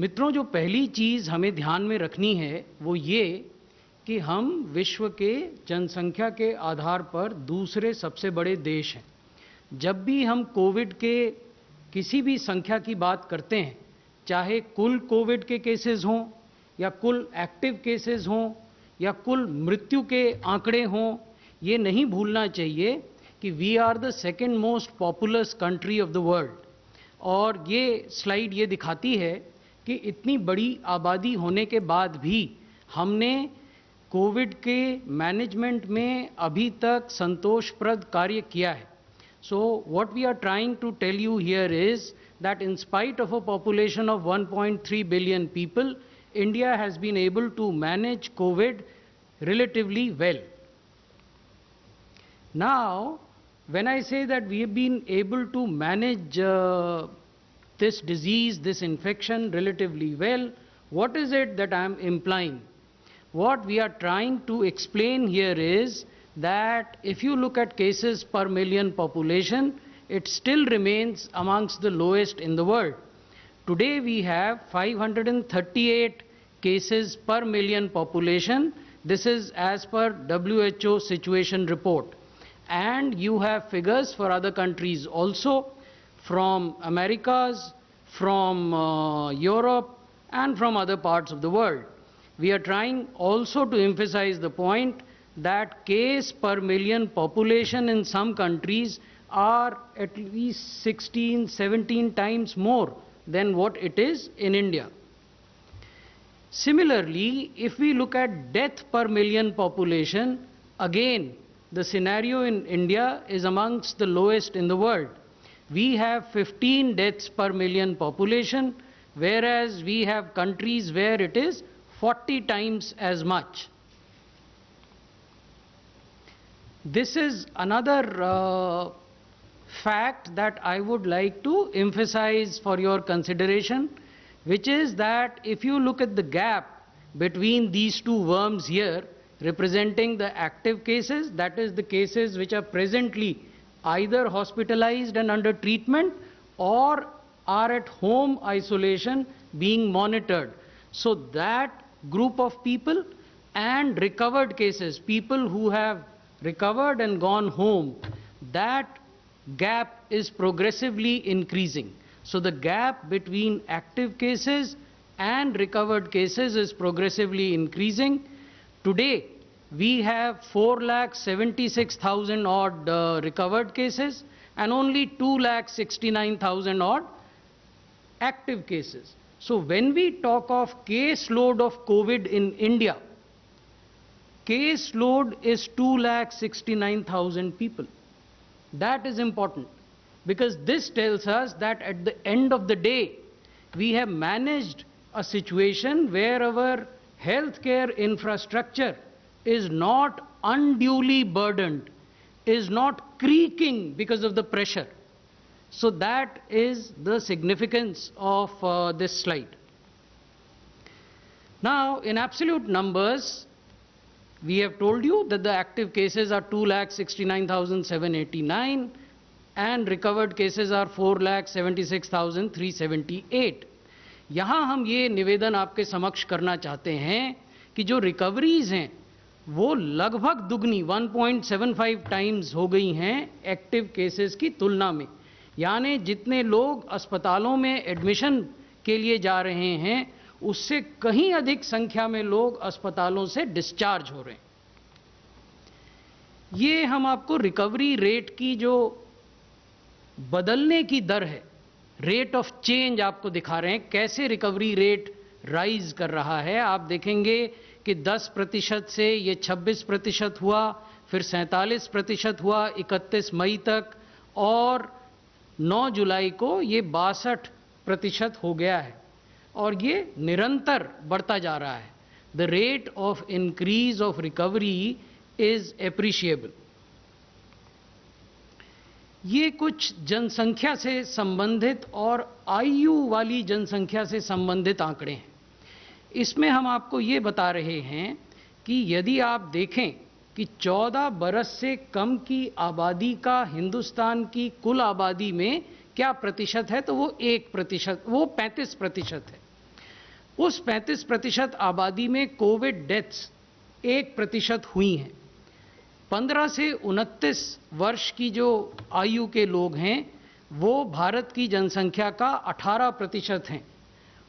मित्रों, जो पहली चीज़ हमें ध्यान में रखनी है वो ये कि हम विश्व के जनसंख्या के आधार पर दूसरे सबसे बड़े देश हैं। जब भी हम कोविड के किसी भी संख्या की बात करते हैं, चाहे कुल कोविड के केसेस हों या कुल एक्टिव केसेस हों या कुल मृत्यु के आंकड़े हों, ये नहीं भूलना चाहिए कि we are the second most populous country of the world. और ये स्लाइड ये दिखाती है कि इतनी बड़ी आबादी होने के बाद भी हमने कोविड के मैनेजमेंट में अभी तक संतोषप्रद कार्य किया है। So what we are trying to tell you here is that in spite of a population of 1.3 billion people, India has been able to manage COVID relatively well. Now, when I say that we have been able to manage this disease, this infection relatively well, what is it that I am implying? What we are trying to explain here is that if you look at cases per million population, it still remains amongst the lowest in the world. Today we have 538 cases per million population. This is as per WHO situation report. And you have figures for other countries also, from Americas, from Europe, and from other parts of the world. We are trying also to emphasize the point that case per million population in some countries are at least 16, 17 times more than what it is in India. Similarly, if we look at death per million population, again, the scenario in India is amongst the lowest in the world. We have 15 deaths per million population, whereas we have countries where it is 40 times as much. This is another fact that I would like to emphasize for your consideration, which is that if you look at the gap between these two worms here, representing the active cases, that is the cases which are presently either hospitalized and under treatment or are at home isolation being monitored. So that group of people and recovered cases, people who have recovered and gone home, that gap is progressively increasing. So the gap between active cases and recovered cases is progressively increasing. Today, we have 4,76,000 odd recovered cases and only 2,69,000 odd active cases. So when we talk of caseload of COVID in India, caseload is 2,69,000 people. That is important because this tells us that at the end of the day, we have managed a situation where our healthcare infrastructure is not unduly burdened, is not creaking because of the pressure. So that is the significance of this slide. Now, in absolute numbers, we have told you that the active cases are 2,69,789 and recovered cases are 4,76,378. यहाँ हम ये निवेदन आपके समक्ष करना चाहते हैं कि जो रिकवरीज हैं वो लगभग दुगनी 1.75 टाइम्स हो गई हैं एक्टिव केसेस की तुलना में। यानी जितने लोग अस्पतालों में एडमिशन के लिए जा रहे हैं उससे कहीं अधिक संख्या में लोग अस्पतालों से डिस्चार्ज हो रहे हैं। ये हम आपको रिकवरी रेट की जो बदलने की दर है, रेट ऑफ चेंज आपको दिखा रहे हैं, कैसे रिकवरी रेट राइज कर रहा है। आप देखेंगे कि 10% से ये 26% हुआ, फिर 47% हुआ 31 मई तक और 9 जुलाई को ये 62% हो गया है और ये निरंतर बढ़ता जा रहा है। The rate of increase of recovery is appreciable. ये कुछ जनसंख्या से संबंधित और आयु वाली जनसंख्या से संबंधित आंकड़े हैं। इसमें हम आपको ये बता रहे हैं कि यदि आप देखें कि 14 बरस से कम की आबादी का हिंदुस्तान की कुल आबादी में क्या प्रतिशत है, तो वो 1%, वो 35% है। उस 35% आबादी में कोविड डेथ्स 1% हुई हैं। 15 से 29 वर्ष की जो आयु के लोग हैं वो भारत की जनसंख्या का 18% हैं,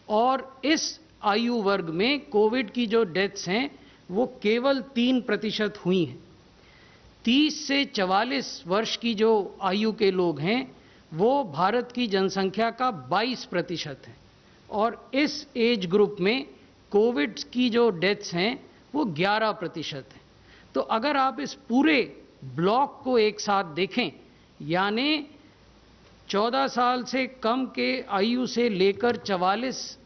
और इस आयु वर्ग में कोविड की जो डेथ्स हैं वो केवल 3% हुई हैं। 30 से 44 वर्ष की जो आयु के लोग हैं वो भारत की जनसंख्या का 22% है, और इस एज ग्रुप में कोविड की जो डेथ्स हैं वो 11% है। तो अगर आप इस पूरे ब्लॉक को एक साथ देखें, यानी 14 साल से कम के आयु से लेकर 44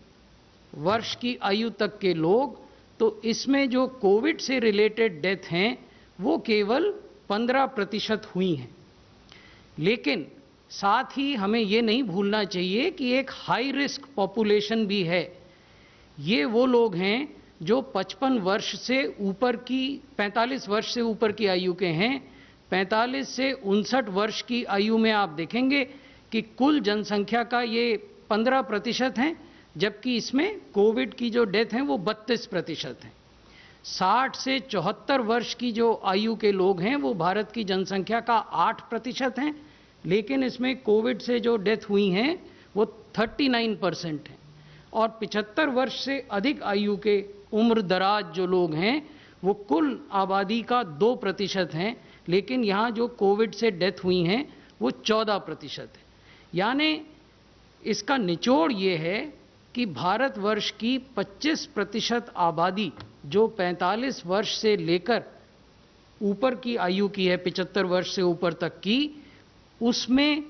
वर्ष की आयु तक के लोग, तो इसमें जो कोविड से रिलेटेड डेथ हैं वो केवल 15% हुई हैं। लेकिन साथ ही हमें ये नहीं भूलना चाहिए कि एक हाई रिस्क पॉपुलेशन भी है। ये वो लोग हैं जो 55 वर्ष से ऊपर की 45 वर्ष से ऊपर की आयु के हैं। 45 से 59 वर्ष की आयु में आप देखेंगे कि कुल जनसंख्या का ये 15% हैं, जबकि इसमें कोविड की जो डेथ हैं वो 32% हैं। 60 से 74 वर्ष की जो आयु के लोग हैं वो भारत की जनसंख्या का 8% हैं, लेकिन इसमें कोविड से जो डेथ हुई हैं वो 39% हैं। और 75 वर्ष से अधिक आयु के उम्र दराज जो लोग हैं वो कुल आबादी का 2% हैं, लेकिन यहाँ जो कोविड से डेथ हुई हैं वो 14% है। यानी इसका निचोड़ ये है कि भारतवर्ष की 25% आबादी जो 45 वर्ष से लेकर ऊपर की आयु की है, 75 वर्ष से ऊपर तक की, उसमें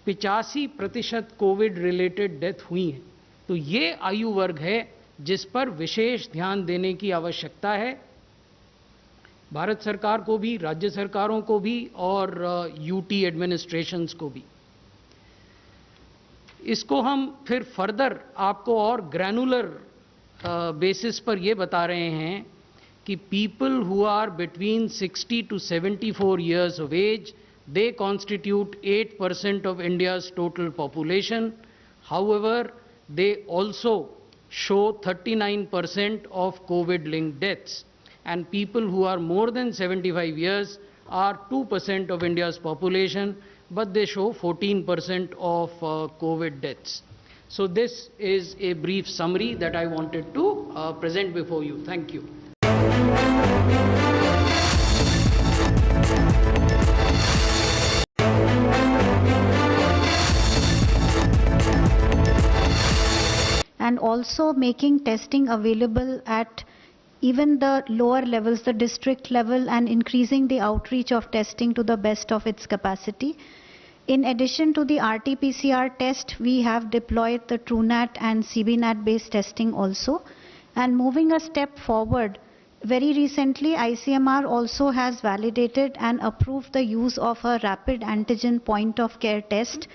85% कोविड रिलेटेड डेथ हुई हैं। तो ये आयु वर्ग है जिस पर विशेष ध्यान देने की आवश्यकता है, भारत सरकार को भी, राज्य सरकारों को भी और यूटी एडमिनिस्ट्रेशंस को भी। इसको हम फिर फर्दर आपको और ग्रैनुलर बेसिस पर ये बता रहे हैं कि people who are between 60 to 74 years of age, they constitute 8% of India's total population. However, they also show 39% of COVID-linked deaths. And people who are more than 75 years are 2% of India's population, but they show 14% of COVID deaths. So this is a brief summary that I wanted to present before you. Thank you. And also making testing available at even the lower levels, the district level, and increasing the outreach of testing to the best of its capacity. In addition to the RT-PCR test, we have deployed the TrueNat and CBNat based testing also. And moving a step forward, very recently ICMR also has validated and approved the use of a rapid antigen point of care test,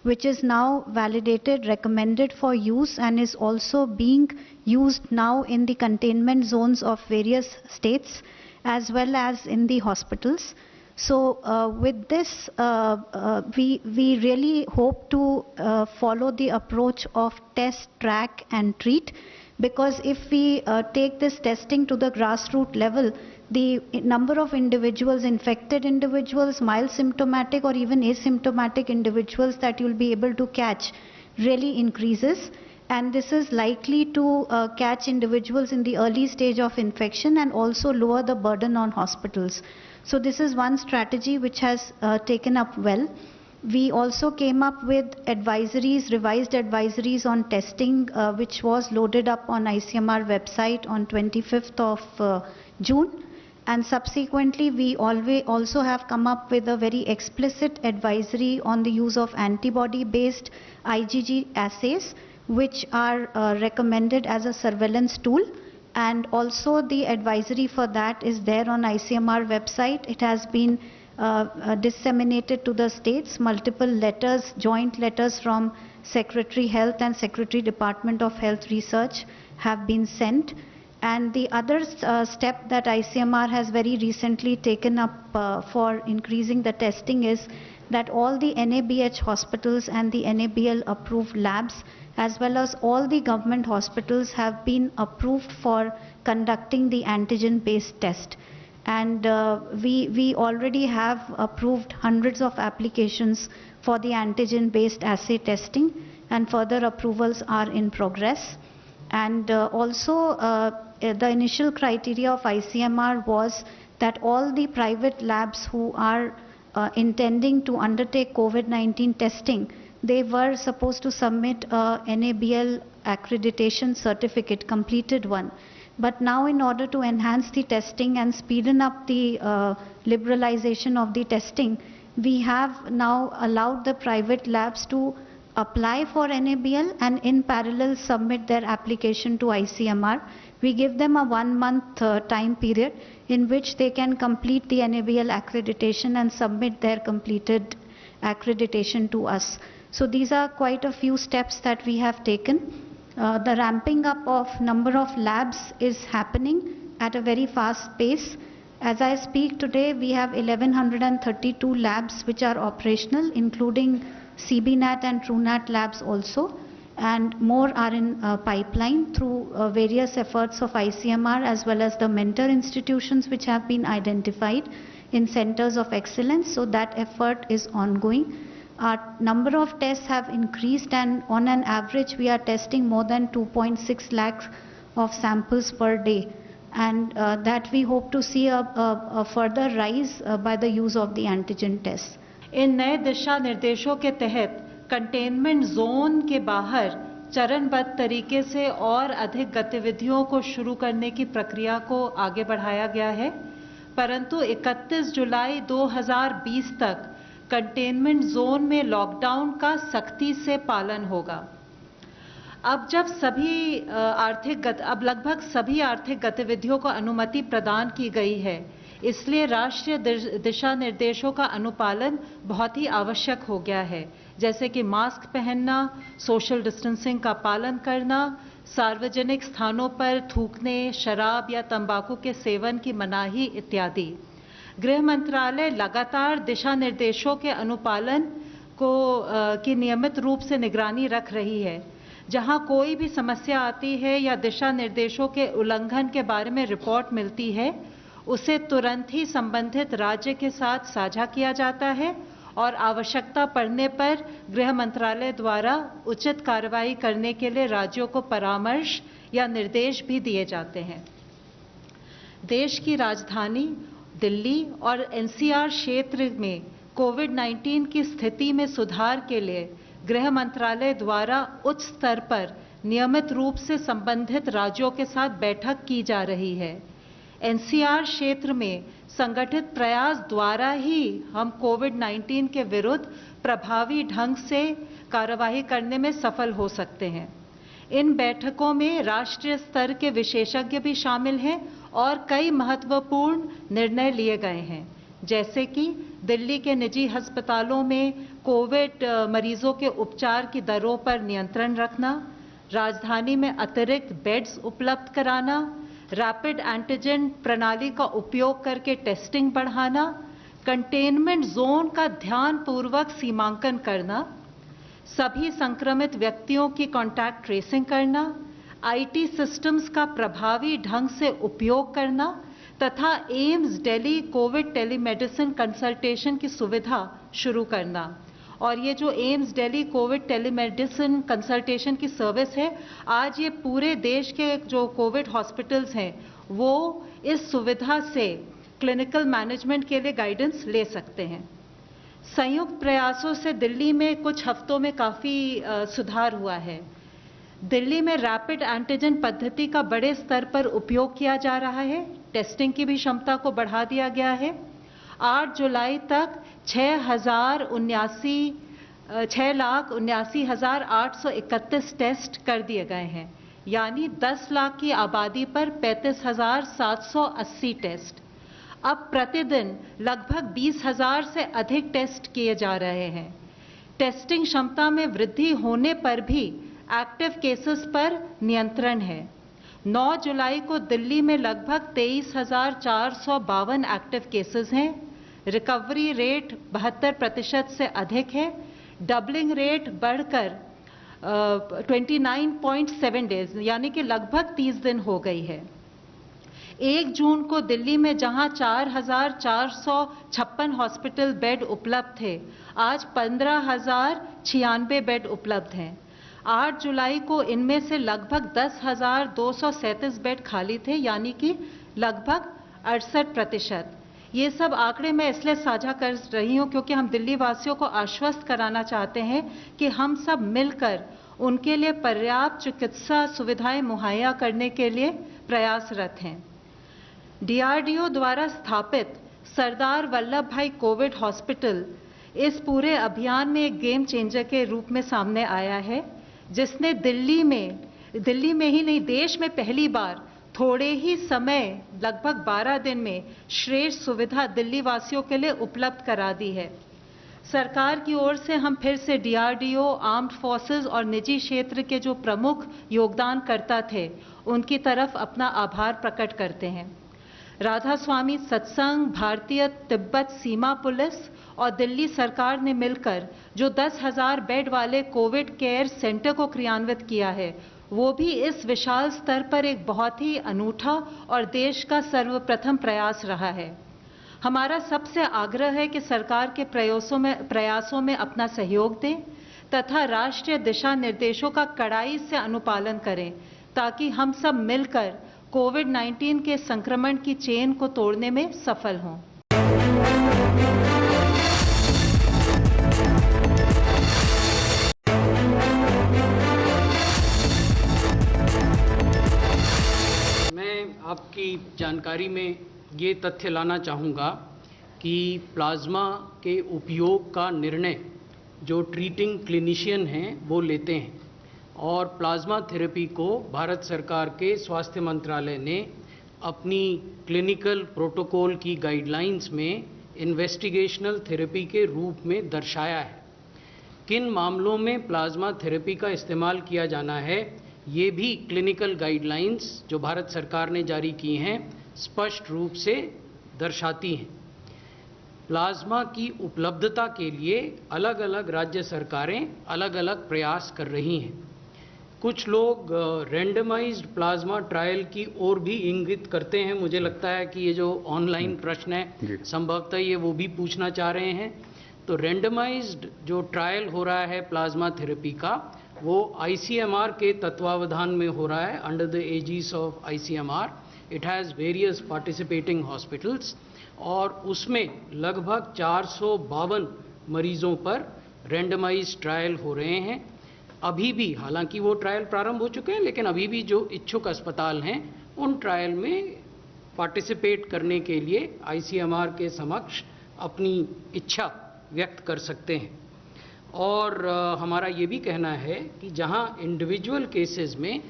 which is now validated, recommended for use, and is also being used now in the containment zones of various states as well as in the hospitals. So with this, we really hope to follow the approach of test, track and treat, because if we take this testing to the grassroots level, the number of individuals, infected individuals, mild symptomatic or even asymptomatic individuals that you'll be able to catch really increases. And this is likely to catch individuals in the early stage of infection and also lower the burden on hospitals. So this is one strategy which has taken up well. We also came up with advisories, revised advisories on testing, which was loaded up on ICMR website on 25th of June. And subsequently, we also have come up with a very explicit advisory on the use of antibody-based IgG assays, which are recommended as a surveillance tool. And also the advisory for that is there on ICMR website. It has been disseminated to the states. Multiple letters, joint letters from Secretary Health and Secretary Department of Health Research have been sent. And the other step that ICMR has very recently taken up for increasing the testing is that all the NABH hospitals and the NABL approved labs, as well as all the government hospitals, have been approved for conducting the antigen-based test. And we already have approved hundreds of applications for the antigen-based assay testing, and further approvals are in progress. And also the initial criteria of ICMR was that all the private labs who are intending to undertake COVID-19 testing, they were supposed to submit a NABL accreditation certificate, completed one. But now, in order to enhance the testing and speeden up the liberalization of the testing, we have now allowed the private labs to apply for NABL and in parallel submit their application to ICMR. We give them a 1-month time period in which they can complete the NABL accreditation and submit their completed accreditation to us. So these are quite a few steps that we have taken. The ramping up of number of labs is happening at a very fast pace. As I speak today, we have 1132 labs which are operational, including CBNAT and TrueNAT labs also, and more are in pipeline through various efforts of ICMR as well as the mentor institutions which have been identified in centers of excellence. So that effort is ongoing. Our number of tests have increased, and on an average we are testing more than 2.6 lakhs of samples per day, and that we hope to see a further rise by the use of the antigen tests. इन नए दिशा निर्देशों के तहत containment zone के बाहर चरणबद्ध तरीके से और अधिक गतिविधियों को शुरू करने की प्रक्रिया को आगे बढ़ाया गया है, परंतु 31 जुलाई 2020 तक कंटेनमेंट जोन में लॉकडाउन का सख्ती से पालन होगा। अब लगभग सभी आर्थिक गतिविधियों को अनुमति प्रदान की गई है, इसलिए राष्ट्रीय दिशा निर्देशों का अनुपालन बहुत ही आवश्यक हो गया है, जैसे कि मास्क पहनना, सोशल डिस्टेंसिंग का पालन करना, सार्वजनिक स्थानों पर थूकने, शराब या तंबाकू के सेवन की मनाही इत्यादि। गृह मंत्रालय लगातार दिशा निर्देशों के अनुपालन की नियमित रूप से निगरानी रख रही है। जहां कोई भी समस्या आती है या दिशा निर्देशों के उल्लंघन के बारे में रिपोर्ट मिलती है, उसे तुरंत ही संबंधित राज्य के साथ साझा किया जाता है और आवश्यकता पड़ने पर गृह मंत्रालय द्वारा उचित कार्रवाई करने के लिए राज्यों को परामर्श या निर्देश भी दिए जाते हैं। देश की राजधानी दिल्ली और एनसीआर क्षेत्र में कोविड-19 की स्थिति में सुधार के लिए गृह मंत्रालय द्वारा उच्च स्तर पर नियमित रूप से संबंधित राज्यों के साथ बैठक की जा रही है। एनसीआर क्षेत्र में संगठित प्रयास द्वारा ही हम कोविड-19 के विरुद्ध प्रभावी ढंग से कार्यवाही करने में सफल हो सकते हैं। इन बैठकों में राष्ट्रीय स्तर के विशेषज्ञ भी शामिल हैं और कई महत्वपूर्ण निर्णय लिए गए हैं, जैसे कि दिल्ली के निजी अस्पतालों में कोविड मरीजों के उपचार की दरों पर नियंत्रण रखना, राजधानी में अतिरिक्त बेड्स उपलब्ध कराना, रैपिड एंटीजन प्रणाली का उपयोग करके टेस्टिंग बढ़ाना, कंटेनमेंट जोन का ध्यानपूर्वक सीमांकन करना, सभी संक्रमित व्यक्तियों की कॉन्टैक्ट ट्रेसिंग करना, आईटी सिस्टम्स का प्रभावी ढंग से उपयोग करना तथा AIIMS Delhi Covid telemedicine consultation की सुविधा शुरू करना। और ये जो AIIMS Delhi Covid telemedicine consultation की सर्विस है, आज ये पूरे देश के जो कोविड हॉस्पिटल्स हैं वो इस सुविधा से क्लिनिकल मैनेजमेंट के लिए गाइडेंस ले सकते हैं। संयुक्त प्रयासों से दिल्ली में कुछ हफ्तों में काफ़ी सुधार हुआ है। दिल्ली में रैपिड एंटीजन पद्धति का बड़े स्तर पर उपयोग किया जा रहा है, टेस्टिंग की भी क्षमता को बढ़ा दिया गया है। 8 जुलाई तक 6,79,831 टेस्ट कर दिए गए हैं, यानी 10 लाख की आबादी पर 35,780 टेस्ट। अब प्रतिदिन लगभग 20,000 से अधिक टेस्ट किए जा रहे हैं। टेस्टिंग क्षमता में वृद्धि होने पर भी एक्टिव केसेस पर नियंत्रण है। 9 जुलाई को दिल्ली में लगभग 23,452 एक्टिव केसेस हैं। रिकवरी रेट 72% से अधिक है। डबलिंग रेट बढ़कर 29.7 डेज यानी कि लगभग 30 दिन हो गई है। 1 जून को दिल्ली में जहां 4,456 हॉस्पिटल बेड उपलब्ध थे, आज 15,096 बेड उपलब्ध हैं। 8 जुलाई को इनमें से लगभग 10,237 बेड खाली थे यानी कि लगभग 68%। ये सब आंकड़े मैं इसलिए साझा कर रही हूं क्योंकि हम दिल्ली वासियों को आश्वस्त कराना चाहते हैं कि हम सब मिलकर उनके लिए पर्याप्त चिकित्सा सुविधाएं मुहैया करने के लिए प्रयासरत हैं। DRDO द्वारा स्थापित सरदार वल्लभ भाई कोविड हॉस्पिटल इस पूरे अभियान में एक गेम चेंजर के रूप में सामने आया है, जिसने दिल्ली में ही नहीं देश में पहली बार थोड़े ही समय लगभग 12 दिन में श्रेष्ठ सुविधा दिल्ली वासियों के लिए उपलब्ध करा दी है। सरकार की ओर से हम फिर से DRDO, आर्म्ड फोर्सेस और निजी क्षेत्र के जो प्रमुख योगदानकर्ता थे उनकी तरफ अपना आभार प्रकट करते हैं। राधा स्वामी सत्संग, भारतीय तिब्बत सीमा पुलिस और दिल्ली सरकार ने मिलकर जो 10,000 बेड वाले कोविड केयर सेंटर को क्रियान्वित किया है, वो भी इस विशाल स्तर पर एक बहुत ही अनूठा और देश का सर्वप्रथम प्रयास रहा है। हमारा सबसे आग्रह है कि सरकार के प्रयासों में अपना सहयोग दें तथा राष्ट्रीय दिशा निर्देशों का कड़ाई से अनुपालन करें ताकि हम सब मिलकर कोविड-19 के संक्रमण की चेन को तोड़ने में सफल हों। मैं आपकी जानकारी में ये तथ्य लाना चाहूँगा कि प्लाज्मा के उपयोग का निर्णय जो ट्रीटिंग क्लिनिशियन हैं वो लेते हैं और प्लाज्मा थेरेपी को भारत सरकार के स्वास्थ्य मंत्रालय ने अपनी क्लिनिकल प्रोटोकॉल की गाइडलाइंस में इन्वेस्टिगेशनल थेरेपी के रूप में दर्शाया है। किन मामलों में प्लाज्मा थेरेपी का इस्तेमाल किया जाना है, ये भी क्लिनिकल गाइडलाइंस जो भारत सरकार ने जारी की हैं स्पष्ट रूप से दर्शाती हैं। प्लाज्मा की उपलब्धता के लिए अलग अलग राज्य सरकारें अलग अलग प्रयास कर रही हैं। कुछ लोग रैंडमाइज्ड प्लाज्मा ट्रायल की ओर भी इंगित करते हैं। मुझे लगता है कि ये जो ऑनलाइन प्रश्न है संभवतः ये वो भी पूछना चाह रहे हैं। तो रैंडमाइज्ड जो ट्रायल हो रहा है प्लाज्मा थेरेपी का, वो ICMR के तत्वावधान में हो रहा है, under the aegis of ICMR। It has various participating hospitals और उसमें लगभग 452 मरीजों पर रैंडमाइज्ड ट्रायल हो रहे हैं। अभी भी, हालांकि वो ट्रायल प्रारंभ हो चुके हैं, लेकिन अभी भी जो इच्छुक अस्पताल हैं उन ट्रायल में पार्टिसिपेट करने के लिए ICMR के समक्ष अपनी इच्छा व्यक्त कर सकते हैं। और हमारा ये भी कहना है कि जहां इंडिविजुअल केसेस में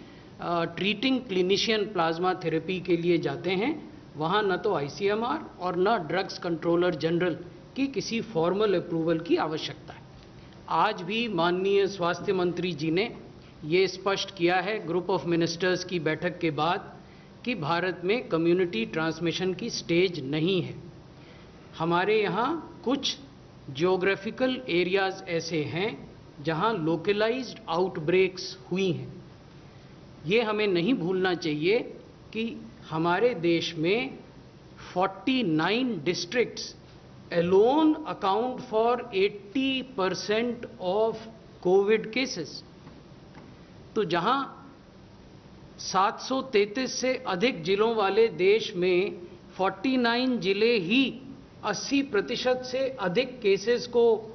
ट्रीटिंग क्लिनिशियन प्लाज्मा थेरेपी के लिए जाते हैं, वहां न तो ICMR और न ड्रग्स कंट्रोलर जनरल की किसी फॉर्मल अप्रूवल की आवश्यकता है। आज भी माननीय स्वास्थ्य मंत्री जी ने ये स्पष्ट किया है ग्रुप ऑफ मिनिस्टर्स की बैठक के बाद कि भारत में कम्युनिटी ट्रांसमिशन की स्टेज नहीं है। हमारे यहाँ कुछ ज्योग्राफिकल एरियाज ऐसे हैं जहाँ लोकलाइज्ड आउटब्रेक्स हुई हैं। ये हमें नहीं भूलना चाहिए कि हमारे देश में 49 districts alone account for 80% of COVID cases। तो जहां 733 से अधिक जिलों वाले देश में 49 जिले ही 80% से अधिक केसेस को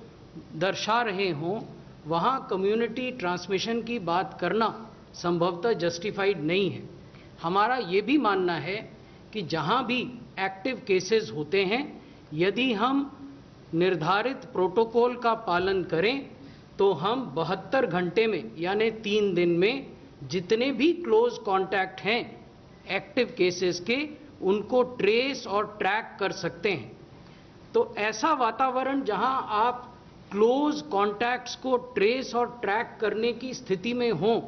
दर्शा रहे हों, वहां कम्युनिटी ट्रांसमिशन की बात करना संभवतः जस्टिफाइड नहीं है। हमारा ये भी मानना है कि जहां भी एक्टिव केसेस होते हैं, यदि हम निर्धारित प्रोटोकॉल का पालन करें तो हम 72 घंटे में यानी 3 दिन में जितने भी क्लोज कॉन्टैक्ट हैं एक्टिव केसेस के, उनको ट्रेस और ट्रैक कर सकते हैं। तो ऐसा वातावरण जहां आप क्लोज कॉन्टैक्ट्स को ट्रेस और ट्रैक करने की स्थिति में हों,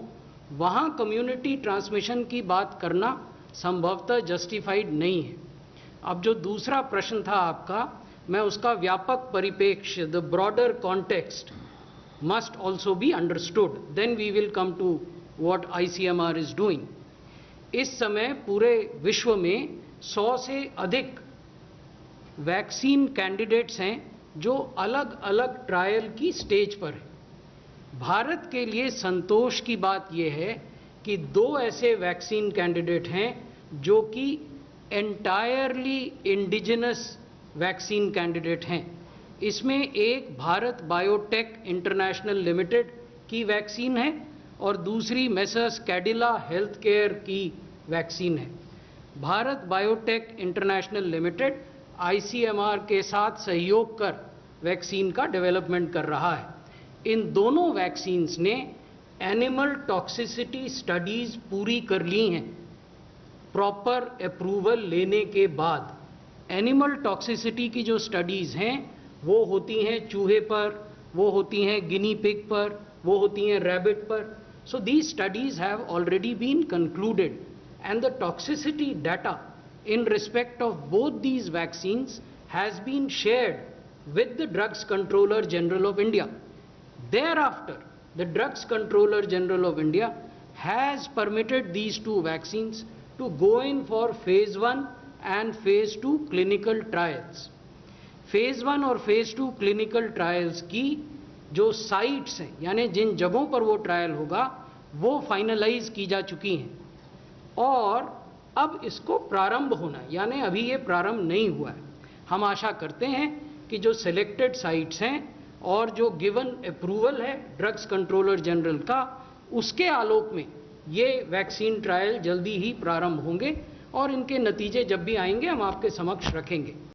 वहाँ कम्युनिटी ट्रांसमिशन की बात करना संभवतः जस्टिफाइड नहीं है। अब जो दूसरा प्रश्न था आपका, मैं उसका व्यापक परिप्रेक्ष्य, the broader context must also be understood, then we will come to what ICMR is doing. इस समय पूरे विश्व में 100 से अधिक वैक्सीन कैंडिडेट्स हैं जो अलग अलग ट्रायल की स्टेज पर हैं। भारत के लिए संतोष की बात यह है कि 2 ऐसे वैक्सीन कैंडिडेट हैं जो कि एंटायरली इंडिजिनस वैक्सीन कैंडिडेट हैं। इसमें एक भारत बायोटेक इंटरनेशनल लिमिटेड की वैक्सीन है और दूसरी मेसर्स कैडिला हेल्थ केयर की वैक्सीन है। Bharat biotech international limited ICMR के साथ सहयोग कर वैक्सीन का डेवलपमेंट कर रहा है। इन दोनों वैक्सीन्स ने एनिमल टॉक्सिसिटी स्टडीज पूरी कर ली हैं प्रॉपर अप्रूवल लेने के बाद। एनिमल टॉक्सिसिटी की जो स्टडीज हैं वो होती हैं चूहे पर, वो होती हैं गिनी पिग पर, वो होती हैं रैबिट पर। So these studies have already been concluded and the toxicity data in respect of both these vaccines has been shared with the Drugs Controller General of India. Thereafter, the Drugs Controller General of India has permitted these 2 vaccines to go in for phase 1 and phase 2 clinical trials. Phase 1 और phase 2 clinical trials की जो sites हैं, यानी जिन जगहों पर वो trial होगा, वो फाइनलाइज की जा चुकी हैं और अब इसको प्रारंभ होना है, यानी अभी ये प्रारंभ नहीं हुआ है। हम आशा करते हैं कि जो सिलेक्टेड साइट्स हैं और जो गिवन अप्रूवल है ड्रग्स कंट्रोलर जनरल का, उसके आलोक में ये वैक्सीन ट्रायल जल्दी ही प्रारंभ होंगे और इनके नतीजे जब भी आएंगे हम आपके समक्ष रखेंगे।